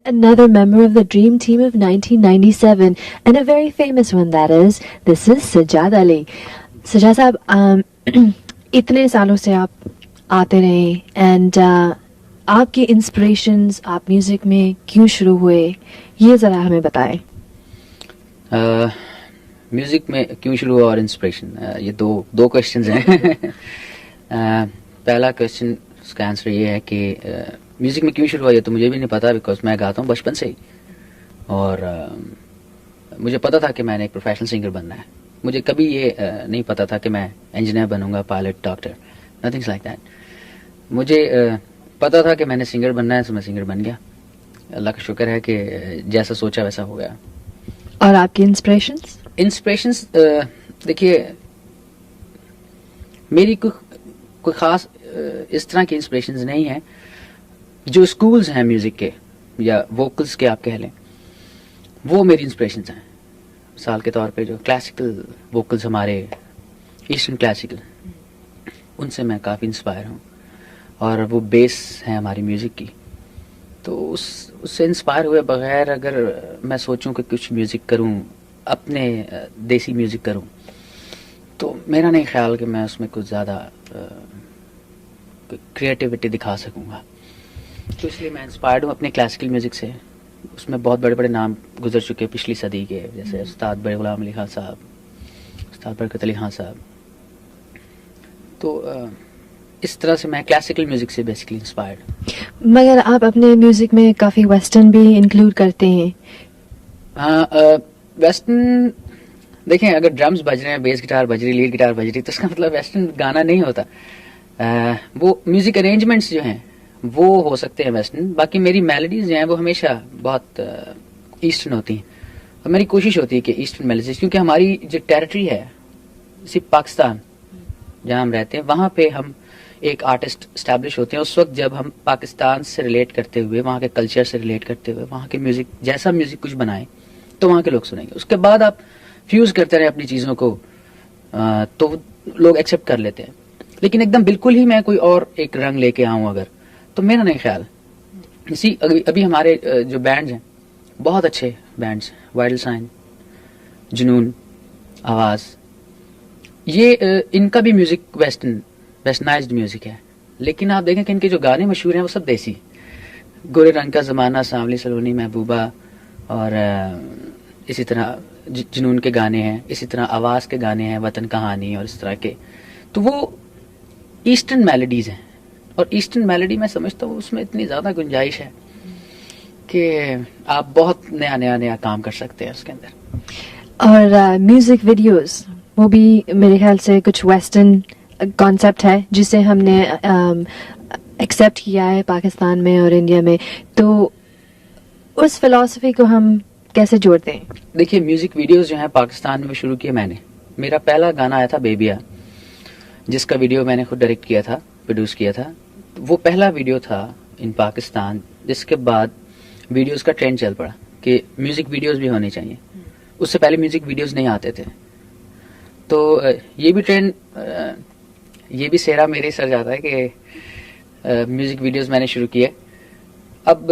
Another member of the dream team of 1997, and a very famous one that is. This is Sajjad Ali. Sajjad साहब, इतने सालों से आप आते रहे एंड आपकी इंस्पिरेशंस आप म्यूजिक में क्यों शुरू हुए, ये ज़रा हमें बताएं. म्यूजिक में क्यों शुरू हुआ और इंस्पिरेशन, ये दो क्वेश्चंस हैं. पहला क्वेश्चन उसका आंसर ये है कि म्यूजिक में क्यों शुरू हुआ ये तो मुझे भी नहीं पता, बिकॉज मैं गाता हूँ बचपन से ही. और मुझे पता था कि मैंने एक प्रोफेशनल सिंगर बनना है. मुझे कभी ये नहीं पता था कि मैं इंजीनियर बनूंगा, pilot, doctor, nothings like that. मुझे पता था कि मैंने सिंगर बनना है, तो मैं सिंगर बन गया. अल्लाह का शुक्र है कि जैसा सोचा वैसा हो गया. और आपकी इंस्पिरेशंस देखिए, मेरी कोई ख़ास इस तरह की इंस्पिरेशंस नहीं है. जो स्कूल्स हैं म्यूज़िक के या वोकल्स के आप कह लें, वो मेरी इंस्पिरेशंस हैं. मिसाल के तौर पे जो क्लासिकल वोकल्स हमारे ईस्टर्न क्लासिकल, उनसे मैं काफ़ी इंस्पायर हूँ. और वो बेस है हमारी म्यूज़िक की. तो उससे इंस्पायर हुए बगैर अगर मैं सोचूं कि कुछ म्यूज़िक करूं, अपने देसी म्यूज़िक करूं, तो मेरा नहीं ख्याल कि मैं उसमें कुछ ज़्यादा क्रिएटिविटी दिखा सकूंगा. तो इसलिए मैं इंस्पायर्ड हूँ अपने क्लासिकल म्यूज़िक से. उसमें बहुत बड़े बड़े नाम गुजर चुके हैं पिछली सदी के, जैसे उस्ताद बड़े गुलाम अली खान साहब, उस्ताद बरकत अली खान साहब. तो इस तरह से मैं क्लासिकल म्यूज़िक से बेसिकली इंस्पायर्ड. मगर आप अपने म्यूजिक में काफ़ी वेस्टर्न भी इंक्लूड करते हैं. हाँ, वेस्टर्न देखें, अगर ड्रम्स बज रहे हैं, बेस गिटार बज रही, लीड गिटार बज रही, तो इसका मतलब वेस्टर्न गाना नहीं होता. वो म्यूजिक अरेंजमेंट्स जो हैं वो हो सकते हैं वेस्टर्न. बाकी मेरी मेलोडीज जो हैं वो हमेशा बहुत ईस्टर्न होती हैं. और मेरी कोशिश होती है कि ईस्टर्न मेलोडीज, क्योंकि हमारी जो टेरिटरी है सिर्फ पाकिस्तान जहाँ हम रहते हैं, वहाँ पे हम एक आर्टिस्ट स्टैब्लिश होते हैं उस वक्त जब हम पाकिस्तान से रिलेट करते हुए, वहाँ के कल्चर से रिलेट करते हुए, वहाँ के म्यूजिक जैसा म्यूजिक कुछ बनाएं तो वहाँ के लोग सुनेंगे. उसके बाद आप फ्यूज करते रहे अपनी चीज़ों को, तो लोग एक्सेप्ट कर लेते हैं. लेकिन एकदम बिल्कुल ही मैं कोई और एक रंग लेके आऊँ अगर, तो मेरा नहीं ख्याल. इसी अभी हमारे जो बैंड्स हैं, बहुत अच्छे बैंड्स, वाइडल साइन, जुनून, आवाज़, ये इनका भी म्यूजिक वेस्टर्नाइज्ड म्यूजिक है. लेकिन आप देखें कि इनके जो गाने मशहूर हैं वो सब देसी. गोरे रंग का ज़माना, सांवली सलोनी, महबूबा, और इसी तरह जुनून के गाने हैं, इसी तरह आवाज़ के गाने हैं, वतन कहानी और इस तरह के. तो वो ईस्टर्न मेलोडीज़ हैं. और ईस्टर्न मेलोडी मैं समझता हूँ उसमें इतनी ज़्यादा गुंजाइश है कि आप बहुत नया काम कर सकते हैं उसके अंदर. और म्यूजिक वीडियोस वो भी मेरे ख्याल से कुछ वेस्टर्न कॉन्सेप्ट है जिसे हमने एक्सेप्ट किया है पाकिस्तान में और इंडिया में. तो उस फिलॉसफी को हम कैसे जोड़ते हैं? देखिए, म्यूजिक वीडियोस जो हैं पाकिस्तान में शुरू किए मैंने. मेरा पहला गाना आया था बेबिया, जिसका वीडियो मैंने खुद डायरेक्ट किया था, प्रोड्यूस किया था. वो पहला वीडियो था इन पाकिस्तान. जिसके बाद वीडियोस का ट्रेंड चल पड़ा कि म्यूजिक वीडियोस भी होने चाहिए. उससे पहले म्यूजिक वीडियोस नहीं आते थे. तो ये भी ट्रेंड, ये भी सेहरा मेरे सर जाता है कि म्यूजिक वीडियोस मैंने शुरू किए. अब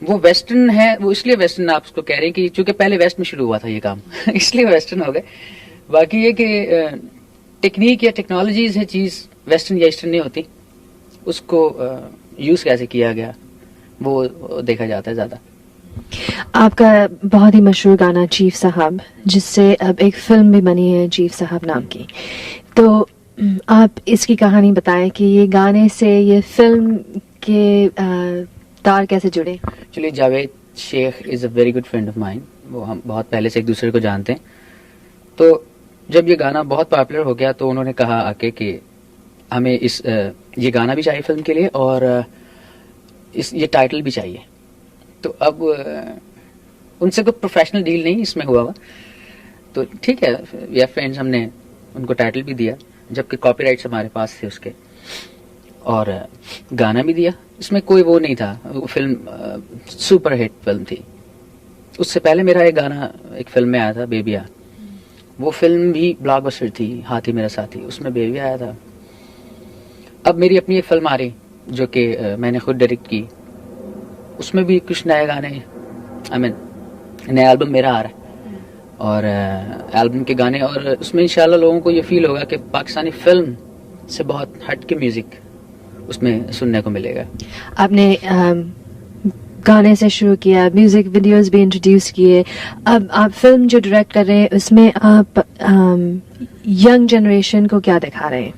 वो वेस्टर्न है, वो इसलिए वेस्टर्न आप उसको कह रहे हैं कि चूंकि पहले वेस्ट में शुरू हुआ था ये काम इसलिए वेस्टर्न हो गए. बाकी ये कि टेक्निक या टेक्नोलॉजीज है चीज़, वेस्टर्न या ईस्टर्न नहीं होती. उसको यूज़ कैसे किया गया वो देखा जाता है ज़्यादा. आपका बहुत ही मशहूर गाना चीफ साहब, जिससे अब एक फिल्म भी बनी है चीफ साहब नाम की. तो आप इसकी कहानी बताएं कि ये गाने से ये फिल्म के तार कैसे जुड़े. Actually Javed Sheikh is a very good friend of mine. वो हम बहुत पहले से एक दूसरे को जानते हैं. तो जब ये गाना बहुत पॉपुलर हो गया तो उन्होंने कहा आके कि हमें ये गाना भी चाहिए फिल्म के लिए और ये टाइटल भी चाहिए. तो अब उनसे कोई प्रोफेशनल डील नहीं इसमें हुआ हुआ, तो ठीक है, वी आर फ्रेंड्स. हमने उनको टाइटल भी दिया, जबकि कॉपीराइट्स हमारे पास थे उसके, और गाना भी दिया. इसमें कोई वो नहीं था. वो फिल्म सुपर हिट फिल्म थी. उससे पहले मेरा एक गाना एक फिल्म में आया था, बेबिया. वो फिल्म भी ब्लॉकबस्टर थी, हाथी मेरा साथी, उसमें बेबिया आया था. अब मेरी अपनी एक फिल्म आ रही जो कि मैंने खुद डायरेक्ट की, उसमें भी कुछ नए गाने, आई मीन नया एल्बम मेरा आ रहा है, और एल्बम के गाने, और उसमें इंशाल्लाह लोगों को ये फील होगा कि पाकिस्तानी फिल्म से बहुत हट के म्यूजिक उसमें सुनने को मिलेगा। आपने गाने से शुरू किया, म्यूजिक वीडियोस भी इंट्रोड्यूस किए, अब आप फिल्म जो डायरेक्ट कर रहे हैं उसमें आप यंग जनरेशन को क्या दिखा रहे हैं?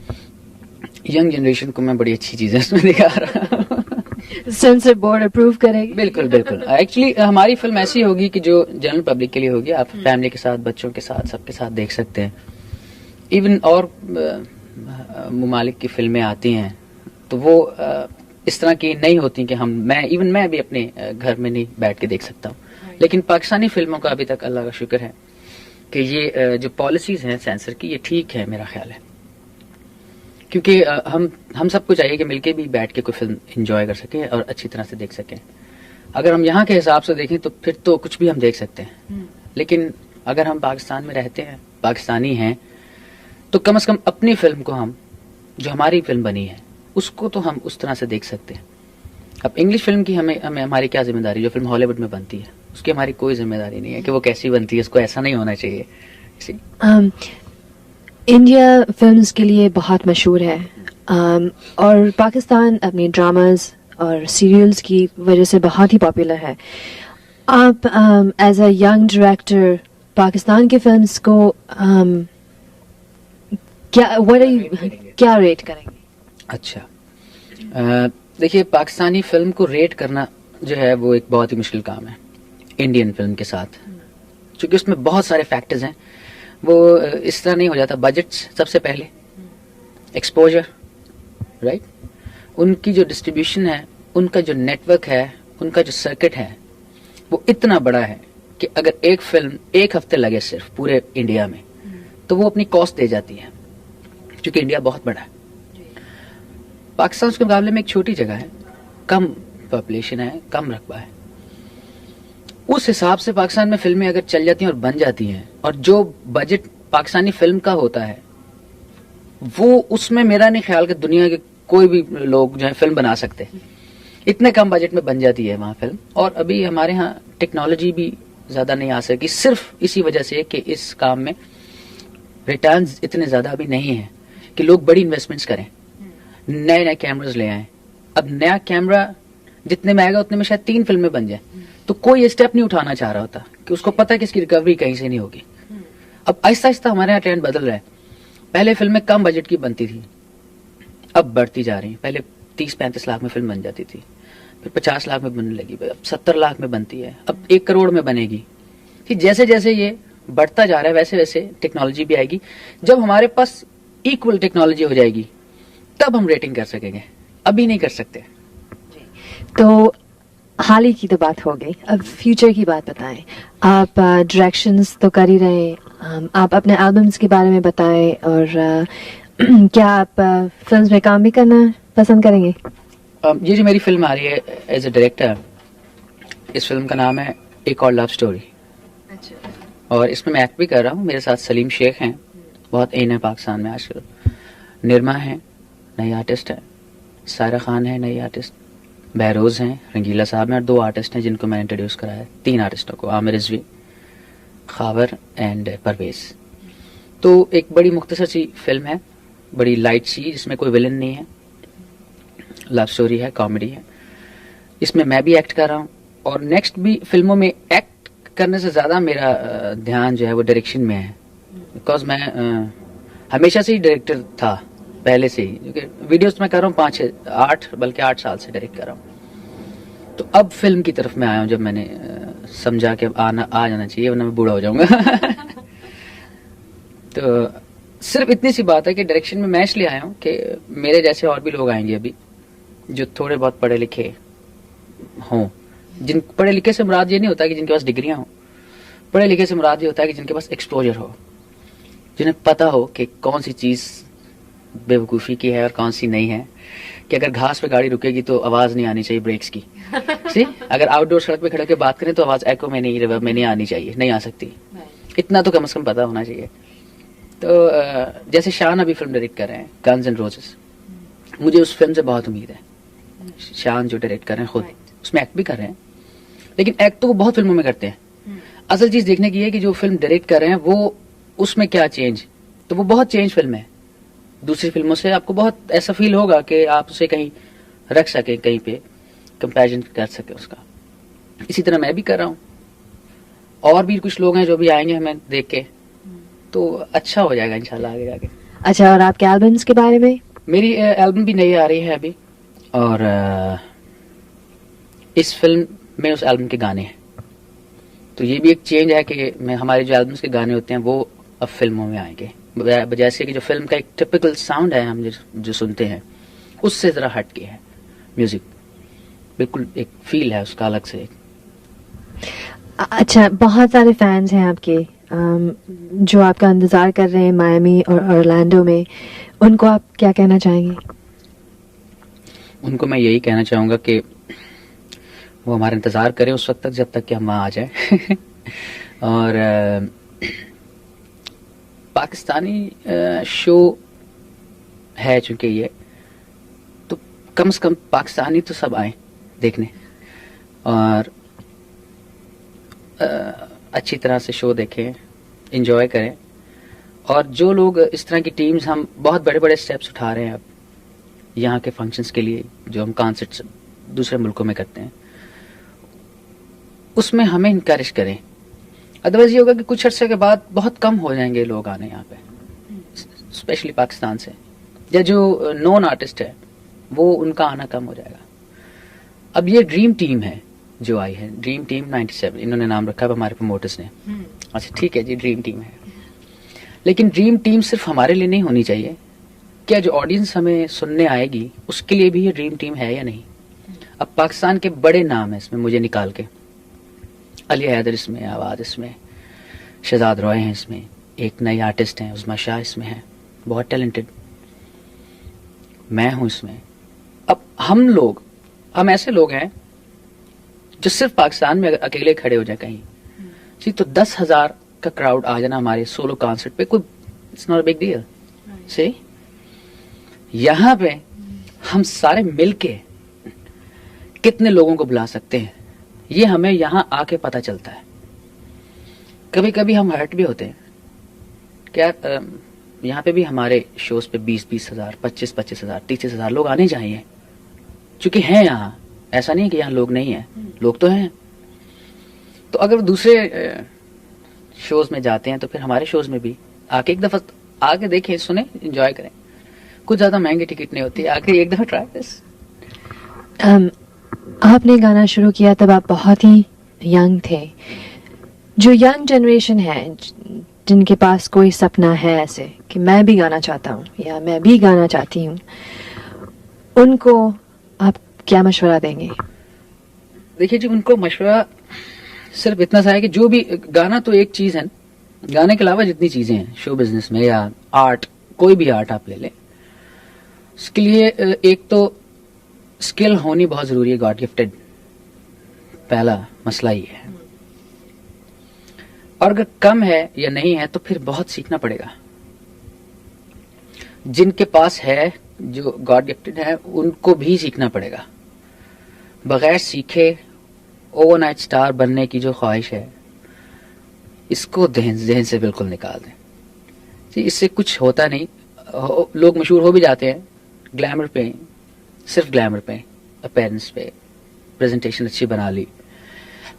यंग जनरेशन को मैं बड़ी अच्छी चीजें इसमें दिखा रहा हूँ। सेंसर बोर्ड अप्रूव करेगी? बिल्कुल बिल्कुल। एक्चुअली हमारी फिल्म ऐसी होगी कि जो जनरल पब्लिक के लिए होगी, आप फैमिली के साथ, बच्चों के साथ, सबके साथ देख सकते हैं। इवन और ममालिक की फिल्में आती हैं तो वो इस तरह की नहीं होती कि मैं भी अपने घर में नहीं बैठ के देख सकता हूँ, लेकिन पाकिस्तानी फिल्मों का अभी तक अल्लाह का शुक्र है कि ये जो पॉलिसीज हैं सेंसर की, ये ठीक है मेरा ख्याल है, क्योंकि हम सबको चाहिए कि मिलके भी बैठ के कोई फिल्म एंजॉय कर सकें और अच्छी तरह से देख सकें। अगर हम यहाँ के हिसाब से देखें तो फिर तो कुछ भी हम देख सकते हैं, लेकिन अगर हम पाकिस्तान में रहते हैं, पाकिस्तानी हैं, तो कम से कम अपनी फिल्म को हम, जो हमारी फिल्म बनी है, उसको तो हम उस तरह से देख सकते हैं। अब इंग्लिश फिल्म की हमें हमारी क्या जिम्मेदारी? जो फिल्म हॉलीवुड में बनती है उसकी हमारी कोई जिम्मेदारी नहीं है कि वो कैसी बनती है, उसको ऐसा नहीं होना चाहिए। इंडिया फिल्म्स के लिए बहुत मशहूर है, और पाकिस्तान अपने ड्रामाज और सीरियल्स की वजह से बहुत ही पॉपुलर है। आप as a young director Pakistan की फिल्म्स को क्या रेट करेंगे? अच्छा, देखिए, पाकिस्तानी फिल्म को रेट करना जो है वो एक बहुत ही मुश्किल काम है इंडियन फिल्म के साथ, क्योंकि उसमें बहुत सारे फैक्टर्स हैं। वो इस तरह नहीं हो जाता। बजट्स सबसे पहले, एक्सपोजर, राइट, उनकी जो डिस्ट्रीब्यूशन है, उनका जो नेटवर्क है, उनका जो सर्किट है, वो इतना बड़ा है कि अगर एक फिल्म एक हफ्ते लगे सिर्फ पूरे इंडिया में, तो वो अपनी कॉस्ट दे जाती है, क्योंकि इंडिया बहुत बड़ा है। पाकिस्तान उसके मुकाबले में एक छोटी जगह है, कम पॉपुलेशन है, कम रकबा है। उस हिसाब से पाकिस्तान में फिल्में अगर चल जाती हैं और बन जाती हैं, और जो बजट पाकिस्तानी फिल्म का होता है वो, उसमें मेरा नहीं ख्याल कि दुनिया के कोई भी लोग जो है फिल्म बना सकते हैं। इतने कम बजट में बन जाती है वहाँ फिल्म। और अभी हमारे यहाँ टेक्नोलॉजी भी ज्यादा नहीं आ सकी, सिर्फ इसी वजह से कि इस काम में रिटर्न्स इतने ज्यादा अभी नहीं है कि लोग बड़ी इन्वेस्टमेंट्स करें, नए नए कैमरास ले आए। अब नया कैमरा जितने में आएगा उतने में शायद 3 फिल्में बन जाए, तो कोई ये स्टेप नहीं उठाना चाह रहा होता कि उसको पता है कि इसकी रिकवरी कहीं से नहीं होगी। अब आहिस्ता आहिस्ता हमारे यहाँ ट्रेंड बदल रहा है। पहले फिल्में कम बजट की बनती थी, अब बढ़ती जा रही हैं। पहले 30-35 लाख में फिल्म बन जाती थी, फिर 50 लाख में बनने लगी, अब 70 लाख में बनती है, अब 1 करोड़ में बनेगी। कि जैसे जैसे ये बढ़ता जा रहा है वैसे वैसे टेक्नोलॉजी भी आएगी। जब हमारे पास इक्वल टेक्नोलॉजी हो जाएगी तब हम रेटिंग कर सकेंगे, अभी नहीं कर सकते। तो हाल ही की तो बात हो गई, अब फ्यूचर की बात बताएं। आप डायरेक्शंस तो कर ही रहे हैं, आप अपने एल्बम्स के बारे में बताएं, और क्या आप फिल्म्स में काम भी करना पसंद करेंगे? ये जो मेरी फिल्म आ रही है एज ए डायरेक्टर, इस फिल्म का नाम है एक और लव स्टोरी। अच्छा। और इसमें मैं एक्ट भी कर रहा हूँ। मेरे साथ सलीम शेख हैं, बहुत इन है पाकिस्तान में आजकल। निर्मा है, नई आर्टिस्ट है। सारा खान है, नई आर्टिस्ट। बहरोज हैं, रंगीला साहब हैं, और 2 आर्टिस्ट हैं जिनको मैंने इंट्रोड्यूस कराया है। 3 आर्टिस्टों को, आमिर रिजवी, खावर एंड परवेज। तो एक बड़ी मुख्तसर सी फिल्म है, बड़ी लाइट सी, जिसमें कोई विलन नहीं है, लव स्टोरी है, कॉमेडी है। इसमें मैं भी एक्ट कर रहा हूँ, और नेक्स्ट भी फिल्मों में एक्ट करने से ज्यादा मेरा ध्यान जो है वो डायरेक्शन में है। बिकॉज मैं हमेशा से ही डायरेक्टर था, पहले से ही, क्योंकि वीडियोस मैं कर रहा हूँ 5-8 बल्कि 8 साल से डायरेक्ट कर रहा हूँ। तो अब फिल्म की तरफ मैं आया हूँ, जब मैंने समझा कि आ जाना चाहिए, वरना मैं बूढ़ा हो जाऊंगा। तो सिर्फ इतनी सी बात है कि डायरेक्शन में मैं इसलिए आया हूँ कि मेरे जैसे और भी लोग आएंगे अभी, जो थोड़े बहुत पढ़े लिखे हों। जिन पढ़े लिखे से मुराद ये नहीं होता कि जिनके पास डिग्रियां हो, पढ़े लिखे से मुराद ये होता है कि जिनके पास एक्सपोजर हो, जिन्हें पता हो कि कौन सी चीज बेवकूफ़ी की है और कौन सी नहीं है। कि अगर घास पे गाड़ी रुकेगी तो आवाज नहीं आनी चाहिए ब्रेक्स की। सी, अगर आउटडोर सड़क पे खड़े के बात करें तो आवाज एको में नहीं, रिवर्ब में नहीं आनी चाहिए, नहीं आ सकती। इतना तो कम से कम पता होना चाहिए। तो जैसे शान अभी फिल्म डायरेक्ट कर रहे हैं, गन्स एंड रोजेस, मुझे उस फिल्म से बहुत उम्मीद है। शान जो डायरेक्ट कर रहे हैं खुद, उसमें एक्ट भी कर रहे हैं, लेकिन एक्ट तो वो बहुत फिल्मों में करते हैं। असल चीज देखने की है कि जो फिल्म डायरेक्ट कर रहे हैं वो उसमें क्या चेंज, तो वो बहुत चेंज फिल्म है दूसरी फिल्मों से। आपको बहुत ऐसा फील होगा कि आप उसे कहीं रख सके, कहीं पे कंपैरिजन कर सके उसका। इसी तरह मैं भी कर रहा हूँ, और भी कुछ लोग हैं जो भी आएंगे हमें देख के, तो अच्छा हो जाएगा इंशाल्लाह आगे जाके। अच्छा, और आपके एल्बम्स के बारे में? मेरी एल्बम भी नई आ रही है अभी, और इस फिल्म में उस एल्बम के गाने हैं, तो ये भी एक चेंज है कि मैं हमारे जो एल्बम्स के गाने होते हैं वो अब फिल्मों में आएंगे। जैसे कि जो फिल्म का एक टिपिकल साउंड है हम जो सुनते हैं, उससे जरा हट के है म्यूजिक, बिल्कुल एक फील है उसका अलग से। अच्छा, बहुत सारे फैंस हैं आपके जो आपका इंतजार कर रहे हैं मायामी और ऑरलैंडो में, उनको आप क्या कहना चाहेंगे? उनको मैं यही कहना चाहूंगा कि वो हमारा इंतजार करें उस वक्त तक जब तक कि हम वहां आ जाए और पाकिस्तानी शो है चूंकि ये, तो कम से कम पाकिस्तानी तो सब आए देखने और अच्छी तरह से शो देखें, एंजॉय करें। और जो लोग इस तरह की टीम्स, हम बहुत बड़े बड़े स्टेप्स उठा रहे हैं अब यहाँ के फंक्शंस के लिए, जो हम कॉन्सर्ट्स दूसरे मुल्कों में करते हैं, उसमें हमें इनकरेज करें। अदरवाइज ये होगा कि कुछ अर्से के बाद बहुत कम हो जाएंगे लोग आने यहाँ पे, स्पेशली पाकिस्तान से, या जो नॉन आर्टिस्ट है वो उनका आना कम हो जाएगा। अब ये ड्रीम टीम है जो आई है, ड्रीम टीम 97 इन्होंने नाम रखा है हमारे प्रमोटर्स ने। अच्छा ठीक है जी, ड्रीम टीम है, लेकिन ड्रीम टीम सिर्फ हमारे लिए नहीं होनी चाहिए। क्या जो ऑडियंस हमें सुनने आएगी उसके लिए भी ये ड्रीम टीम है या नहीं? अब पाकिस्तान के बड़े नाम है इसमें मुझे निकाल के, अली हैदर इसमें, आवाज इसमें, शहजाद रॉय हैं इसमें, एक नई आर्टिस्ट हैं उस्मा शाह इसमें है, बहुत टैलेंटेड, मैं हूं इसमें। अब हम ऐसे लोग हैं जो सिर्फ पाकिस्तान में अगर अकेले खड़े हो जाए कहीं जी, तो 10,000 का क्राउड आ जाना हमारे सोलो कॉन्सर्ट पे, कोई it's not a big deal. से यहां पे हम सारे मिलके कितने लोगों को बुला सकते हैं, ये हमें यहां आके पता चलता है। कभी कभी हम हर्ट भी होते हैं क्या, यहाँ पे भी हमारे शोज पे 20-20 हजार, 25-25 हजार, 30 हजार लोग आने चाहिए, चूंकि हैं यहाँ, ऐसा नहीं कि यहाँ लोग नहीं है, लोग तो हैं। तो अगर दूसरे शोज में जाते हैं तो फिर हमारे शोज में भी आके एक दफा आके देखें, सुने, एंजॉय करें। कुछ ज्यादा महंगी टिकट नहीं होती, आके एक दफा ट्राई दिस। आपने गाना शुरू किया तब आप बहुत ही यंग थे। जो यंग जनरेशन है जिनके पास कोई सपना है ऐसे कि मैं भी गाना चाहता हूँ या मैं भी गाना चाहती हूँ, उनको आप क्या मशवरा देंगे? देखिए जी, उनको मशवरा सिर्फ इतना सा है कि जो भी गाना तो एक चीज है, गाने के अलावा जितनी चीजें हैं शो बिजनेस में या आर्ट, कोई भी आर्ट आप ले लें, उसके लिए एक तो स्किल होनी बहुत जरूरी है, गॉड गिफ्टेड, पहला मसला ही है। और अगर कम है या नहीं है तो फिर बहुत सीखना पड़ेगा। जिनके पास है, जो गॉड गिफ्टेड है, उनको भी सीखना पड़ेगा। बगैर सीखे ओवरनाइट स्टार बनने की जो ख्वाहिश है, इसको जहन से बिल्कुल निकाल दें जी, इससे कुछ होता नहीं। लोग मशहूर हो भी जाते हैं ग्लैमर पे, सिर्फ ग्लैमर पे, अपीयरेंस पे, प्रेजेंटेशन अच्छी बना ली,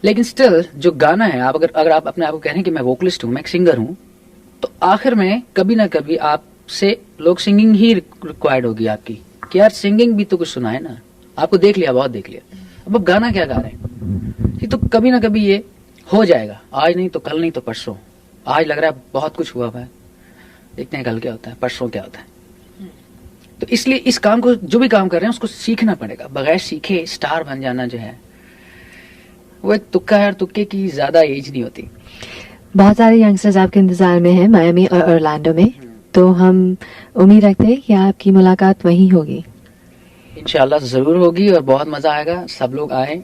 लेकिन स्टिल जो गाना है, आप अगर आप अपने आप को कह रहे हैं कि मैं वोकलिस्ट हूं, मैं एक सिंगर हूं, तो आखिर में कभी ना कभी आपसे लोग सिंगिंग ही रिक्वायर्ड होगी आपकी, कि यार सिंगिंग भी तो कुछ सुनाए ना। आपको देख लिया, बहुत देख लिया, अब गाना क्या गा रहे हैं, ये तो कभी ना कभी ये हो जाएगा, आज नहीं तो कल, नहीं तो परसों। आज लग रहा है बहुत कुछ हुआ है, देखते हैं कल क्या होता है, परसों क्या होता है। तो इसलिए इस काम को, जो भी काम कर रहे हैं उसको सीखना पड़ेगा। बगैर सीखे स्टार बन जाना जो है वो एक तुक्का है, और तुक्के की ज्यादा एज नहीं होती। बहुत सारे यंगस्टर्स आपके इंतजार में हैं मायामी और ऑरलैंडो में, तो हम उम्मीद रखते हैं कि आपकी मुलाकात वहीं होगी। इंशाल्लाह जरूर होगी और बहुत मजा आएगा। सब लोग आए,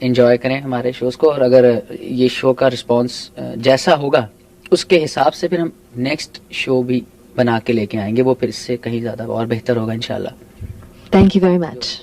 एंजॉय करें हमारे शोज को, और अगर ये शो का रिस्पांस जैसा होगा उसके हिसाब से फिर हम नेक्स्ट शो भी बना के लेके आएंगे, वो फिर इससे कहीं ज्यादा और बेहतर होगा इंशाल्लाह। Thank you very much.